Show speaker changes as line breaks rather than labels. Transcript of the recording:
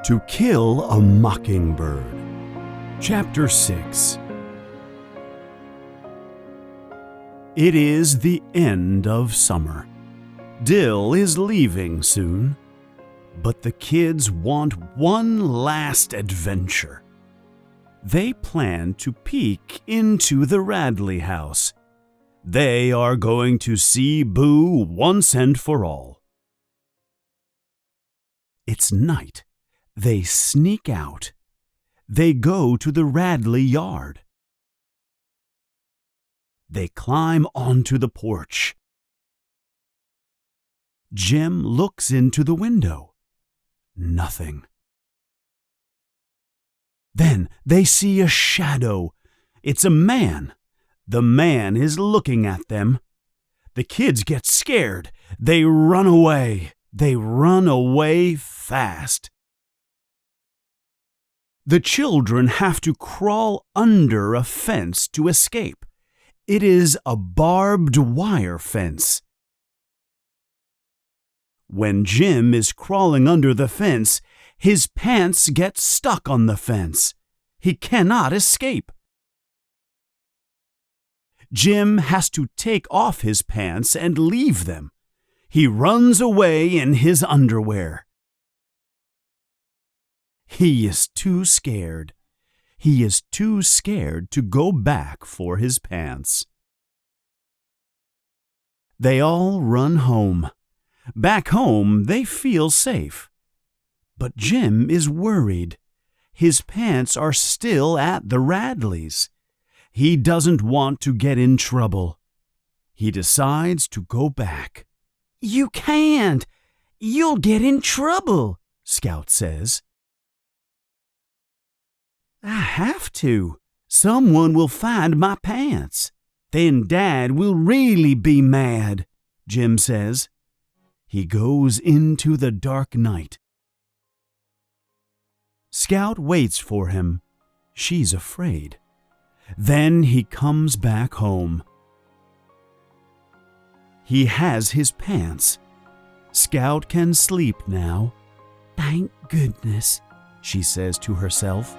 To Kill a Mockingbird. Chapter 6. It is the end of summer. Dill is leaving soon, but the kids want one last adventure. They plan to peek into the Radley house. They are going to see Boo once and for all. It's night. They sneak out. They go to the Radley yard. They climb onto the porch. Jim looks into the window. Nothing. Then they see a shadow. It's a man. The man is looking at them. The kids get scared. They run away. They run away fast. The children have to crawl under a fence to escape. It is a barbed wire fence. When Jim is crawling under the fence, his pants get stuck on the fence. He cannot escape. Jim has to take off his pants and leave them. He runs away in his underwear. He is too scared. He is too scared to go back for his pants. They all run home. Back home, they feel safe. But Jim is worried. His pants are still at the Radleys. He doesn't want to get in trouble. He decides to go back. "You can't. You'll get in trouble," Scout says. "I have to. Someone will find my pants. Then Dad will really be mad," Jim says. He goes into the dark night. Scout waits for him. She's afraid. Then he comes back home. He has his pants. Scout can sleep now. "Thank goodness," she says to herself.